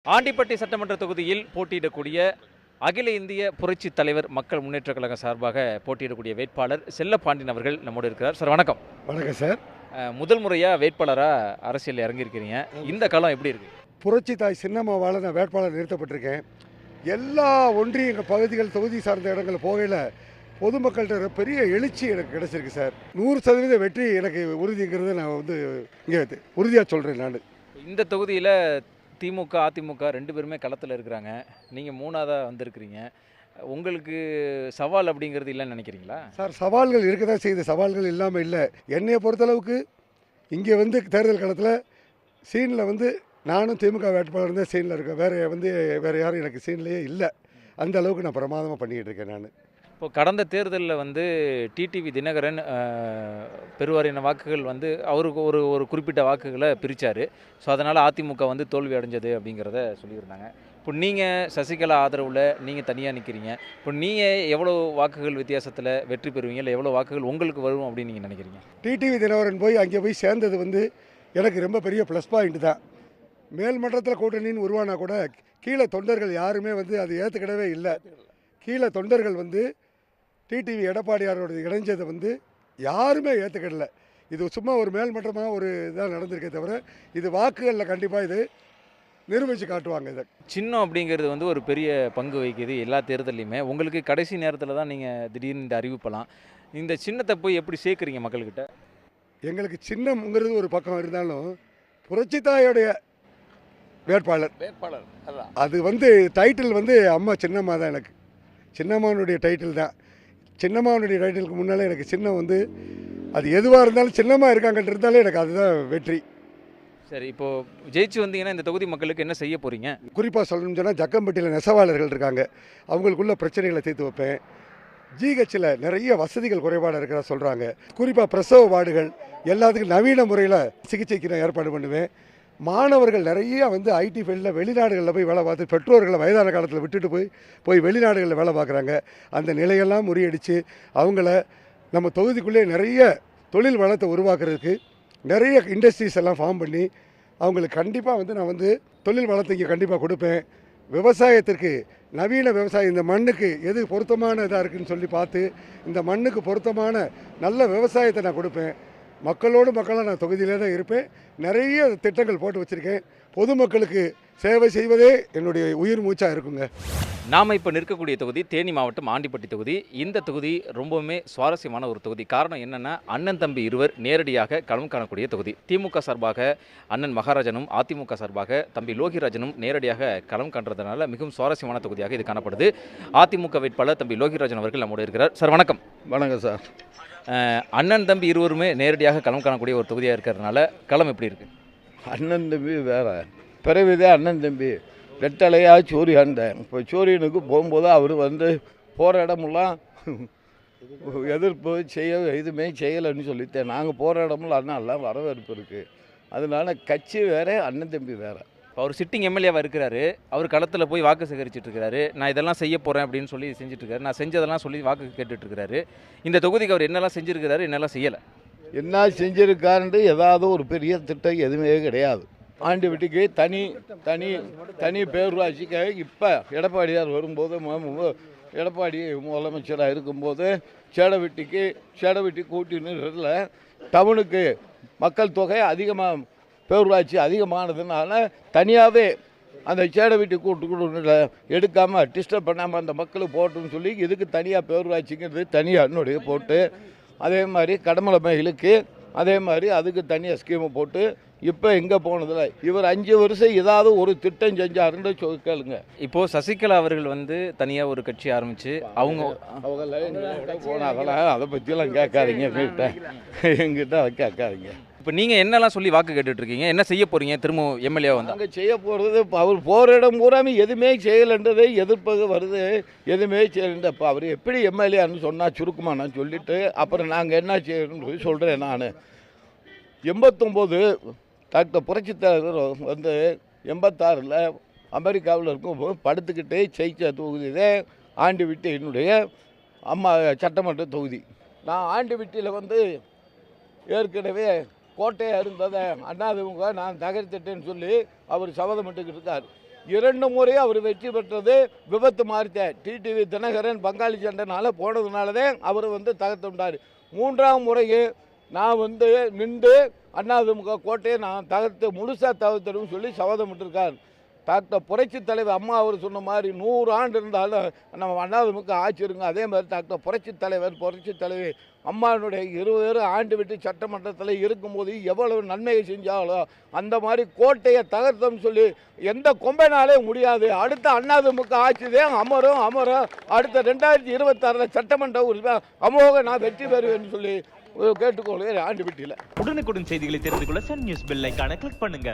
ஆண்டிப்பட்டி சட்டமன்ற தொகுதியில் போட்டியிடக்கூடிய அகில இந்திய புரட்சித் தலைவர் மக்கள் முன்னேற்றக் கழகம் சார்பாக போட்டியிடக்கூடிய வேட்பாளர் செல்லப்பாண்டியன் அவர்கள் நம்மோடு இருக்கிறார். சார் வணக்கம். வணக்கம் சார். முதல் முறையாக வேட்பாளராக அரசியல் இறங்கியிருக்கிறீங்க. இந்த காலம் எப்படி இருக்கு? புரட்சி தாய் சின்னம்மாவால் நான் வேட்பாளர் நிறுத்தப்பட்டிருக்கேன். எல்லா ஒன்றிய எங்கள் பகுதிகள் தொகுதி சார்ந்த இடங்களில் போகையில் பொதுமக்கள்கிட்ட பெரிய எழுச்சி எனக்கு கிடைச்சிருக்கு சார். 100% வெற்றி எனக்கு உறுதிங்கிறத நான் இங்கே உறுதியாக சொல்கிறேன். நான் இந்த தொகுதியில் திமுக அதிமுக ரெண்டு பேருமே களத்தில் இருக்கிறாங்க. நீங்கள் மூணாவதாக வந்திருக்கிறீங்க. உங்களுக்கு சவால் அப்படிங்கிறது இல்லைன்னு நினைக்கிறீங்களா? சார், சவால்கள் இருக்க தான் செய்யுது. சவால்கள் இல்லாமல் இல்லை. என்னையை பொறுத்தளவுக்கு இங்கே தேர்தல் களத்தில் சீனில் நானும் திமுக வேட்பாளர் தான் சீனில் இருக்கேன். வேறு யாரும் எனக்கு சீன்லேயே இல்லை. அந்த அளவுக்கு நான் பிரமாதமாக பண்ணிக்கிட்டு இருக்கேன். நான் இப்போ கடந்த தேர்தலில் டிடிவி தினகரன் பெருவாரியான வாக்குகள் அவருக்கு ஒரு ஒரு குறிப்பிட்ட வாக்குகளை பிரித்தார். ஸோ அதனால் அதிமுக தோல்வி அடைஞ்சது அப்படிங்கிறத சொல்லியிருந்தாங்க. இப்போ நீங்கள் சசிகலா ஆதரவில் நீங்கள் தனியாக நிற்கிறீங்க. இப்போ நீங்கள் எவ்வளோ வாக்குகள் வித்தியாசத்தில் வெற்றி பெறுவீங்க, இல்லை எவ்வளோ வாக்குகள் உங்களுக்கு வரும் அப்படின்னு நீங்கள் நினைக்கிறீங்க? டிடிவி தினகரன் அங்கே போய் சேர்ந்தது எனக்கு ரொம்ப பெரிய ப்ளஸ் பாயிண்ட் தான். மேல்மன்றத்தில் கூட்டணின்னு உருவானா கூட கீழே தொண்டர்கள் யாருமே அதை ஏற்றுக்கிடவே இல்லை. கீழே தொண்டர்கள் டிடிவி எடப்பாடியாரோட இணைஞ்சதை யாருமே ஏற்றுக்கிடல. இது சும்மா ஒரு மேல்மட்டமாக ஒரு இதாக நடந்திருக்கே தவிர இது வாக்குகளில் கண்டிப்பாக இது நிரூபித்து காட்டுவாங்க. இதை சின்னம் அப்படிங்கிறது ஒரு பெரிய பங்கு வகிக்குது எல்லா தேர்தலையுமே. உங்களுக்கு கடைசி நேரத்தில் தான் நீங்கள் திடீர்னு இந்த அறிவிப்பலாம். இந்த சின்னத்தை போய் எப்படி சேர்க்குறீங்க மக்கள்கிட்ட? எங்களுக்கு சின்னம்ங்கிறது ஒரு பக்கம் இருந்தாலும் புரட்சித்தாயோடைய வேட்பாளர் அது டைட்டில் அம்மா சின்னம்மா தான். எனக்கு சின்னம்மானுடைய டைட்டில் தான். சின்னம்மாவனுடைய டைட்டிலுக்கு முன்னாலே எனக்கு சின்னம் அது எதுவாக இருந்தாலும் சின்னம்மா இருக்காங்கன்ட்டு இருந்தாலே எனக்கு அதுதான் வெற்றி. சரி, இப்போது ஜெயிச்சு வந்தீங்கன்னா இந்த தொகுதி மக்களுக்கு என்ன செய்ய போகிறீங்க? குறிப்பாக சொல்லணும்னு சொன்னால் ஜக்கம்பட்டியில் நெசவாளர்கள் இருக்காங்க. அவங்களுக்குள்ள பிரச்சனைகளை தீர்த்து வைப்பேன். ஜிஹெச்சில் நிறைய வசதிகள் குறைபாடு இருக்கிறதா சொல்கிறாங்க. குறிப்பாக பிரசவ வார்டுகள் எல்லாத்துக்கும் நவீன முறையில் சிகிச்சைக்கு நான் ஏற்பாடு பண்ணுவேன். மாணவர்கள் நிறைய ஐடி ஃபீல்டில் வெளிநாடுகளில் போய் வேலை பார்த்து பெற்றோர்களை வயதான காலத்தில் விட்டுட்டு போய் வெளிநாடுகளில் வேலை பார்க்குறாங்க. அந்த நிலையெல்லாம் முறியடித்து அவங்கள நம்ம தொகுதிக்குள்ளே நிறைய தொழில் வளத்தை உருவாக்குறதுக்கு நிறைய இண்டஸ்ட்ரீஸ் எல்லாம் ஃபார்ம் பண்ணி அவங்களுக்கு கண்டிப்பாக நான் தொழில் வளத்தை இங்கே கண்டிப்பாக கொடுப்பேன். விவசாயத்திற்கு நவீன விவசாயம் இந்த மண்ணுக்கு எது பொருத்தமான இதாக இருக்குதுன்னு சொல்லி பார்த்து இந்த மண்ணுக்கு பொருத்தமான நல்ல விவசாயத்தை நான் கொடுப்பேன். மக்களோடு மக்களாக நான் தொகுதியிலே தான் இருப்பேன். நிறைய திட்டங்கள் போட்டு வச்சுருக்கேன். பொதுமக்களுக்கு சேவை செய்வதே என்னுடைய உயிர் மூச்சாக இருக்குங்க. நாம் இப்போ நிற்கக்கூடிய தொகுதி தேனி மாவட்டம் ஆண்டிப்பட்டி தொகுதி. இந்த தொகுதி ரொம்பவுமே சுவாரஸ்யமான ஒரு தொகுதி. காரணம் என்னென்னா, அண்ணன் தம்பி இருவர் நேரடியாக களம் காணக்கூடிய தொகுதி. திமுக சார்பாக அண்ணன் மகாராஜனும் அதிமுக சார்பாக தம்பி லோகிராஜனும் நேரடியாக களம் காண்றதுனால மிகவும் சுவாரஸ்யமான தொகுதியாக இது காணப்படுது. அதிமுக வேட்பாளர் தம்பி லோகிராஜன் அவர்கள் நம்மோடு இருக்கிறார். சார் வணக்கம். வணக்கம் சார். அண்ணன் தம்பி இருவருமே நேரடியாக களம் காணக்கூடிய ஒரு தொகுதியாக இருக்கிறதுனால களம் எப்படி இருக்குது? அண்ணன் தம்பி வேறு பிறவிதே அண்ணன் தம்பி ரெட்டலையா சூரியன். இப்போ சூரியனுக்கு போகும்போது அவர் போகிற இடமெல்லாம் எதிர்ப்பு எதுவுமே செய்யலைன்னு சொல்லித்தேன். நாங்கள் போகிற இடமெல்லாம் அண்ணா எல்லாம் வரவேற்பு இருக்குது. அதனால கட்சி வேறு, அண்ணன் தம்பி வேறு. அவர் சிட்டிங் எம்எல்ஏவாக இருக்கிறாரு. அவர் களத்தில் போய் வாக்கு சேகரிச்சுட்டு இருக்கிறாரு. நான் இதெல்லாம் செய்ய போகிறேன் அப்படின்னு சொல்லி செஞ்சுட்ருக்காரு. நான் செஞ்சதெல்லாம் சொல்லி வாக்கு கேட்டுட்ருக்கிறாரு. இந்த தொகுதிக்கு அவர் என்னெல்லாம் செஞ்சுருக்கிறாரு, என்னெல்லாம் செய்யலை, என்ன செஞ்சுருக்காருன்ட்டு ஏதாவது ஒரு பெரிய திட்டம் எதுவுமே கிடையாது. ஆண்டிப்பட்டிக்கு தனி பேரூராட்சிக்கு இப்போ எடப்பாடியார் வரும்போது எடப்பாடி முதலமைச்சராக இருக்கும்போது சேடவெட்டி கூட்டினு டவுனுக்கு மக்கள் தொகை அதிகமாக பேரூராட்சி அதிகமானதுனால தனியாகவே அந்த சேடவெட்டி கூட்டு எடுக்காமல் டிஸ்டர்ப் பண்ணாமல் அந்த மக்களுக்கு போட்டுன்னு சொல்லி இதுக்கு தனியாக பேரூராட்சிங்கிறது தனியாக என்னுடைய போட்டு, அதே மாதிரி கடமலை மயிலுக்கு அதே மாதிரி அதுக்கு தனியாக ஸ்கீமை போட்டு இப்போ எங்கே போனதில்லை. இவர் 5 வருஷம் ஏதாவது ஒரு திட்டம் செஞ்சாருன்னு கேளுங்க. இப்போது சசிகலா அவர்கள் தனியாக ஒரு கட்சி ஆரம்பித்து அவங்க போனாங்களா, அதை பற்றியெல்லாம் கேட்காதீங்க. எங்கிட்ட அதை கேட்காதீங்க. இப்போ நீங்கள் என்னெல்லாம் சொல்லி வாக்கு கேட்டுட்ருக்கீங்க, என்ன செய்ய போகிறீங்க? திரும்ப எம்எல்ஏ அங்கே செய்ய போகிறது அவர் போகிற இடம் பூராமே எதுவுமே செய்யலைன்றதை எதிர்ப்பாக வருது. எதுவுமே செய்யலை. இப்போ அவர் எப்படி எம்எல்ஏன்னு சொன்னால் சுருக்கமாக நான் சொல்லிவிட்டு அப்புறம் நாங்கள் என்ன செய்யணும்னு சொல்கிறேன். நான் 89 டாக்டர் புரட்சி தலைவர் 86ல் அமெரிக்காவில் இருக்கும்போது படுத்துக்கிட்டே ஜெயிச்ச தொகுதி தான் ஆண்டிப்பட்டி. என்னுடைய அம்மா சட்டமன்ற தொகுதி. நான் ஆண்டிப்பட்டியில் ஏற்கனவே கோட்டையாக இருந்ததை அண்ணாதிமுக நான் தகர்த்திட்டேன்னு சொல்லி அவர் சபதம் பண்ணிக்கிட்டு இருக்கார். 2 முறை அவர் வெற்றி பெற்றது விபத்து மாறித்த டிடிவி தினகரன் பங்காளி சண்டைனால போனதுனாலதான் அவர் தகர்த்துட்டார். 3ஆம் முறையே நான் நின்று அதிமுக கோட்டையை நான் முழுசாக தகர்த்துடும் சொல்லி சபதம் விட்டுருக்கார். டாக்டர் புரட்சி தலைவர் அம்மா அவர் சொன்ன மாதிரி 100 ஆண்டு இருந்தாலும் நம்ம அதிமுக ஆட்சி இருங்க. அதே மாதிரி டாக்டர் புரட்சி தலைவர் அம்மானுடைய 20 ஆண்டு விட்டு சட்டமன்றத்தில் இருக்கும்போது எவ்வளவு நன்மையை செஞ்சாலோ அந்த மாதிரி கோட்டையை தகர்த்தோம்னு சொல்லி எந்த கொம்பைனாலே முடியாது. அடுத்த அதிமுக ஆட்சி தான் அமரும். அடுத்த 2026 சட்டமன்ற உறுப்பினர் அமோக நான் வெற்றி பெறுவேன்னு சொல்லி கேட்டுக்கொள்கிறேன். ஆண்டு விட்டியில் உடனுக்குடன் செய்திகளை தெரிந்து கொள்ள சன் நியூஸ் பெல் ஐகானை கிளிக் பண்ணுங்க.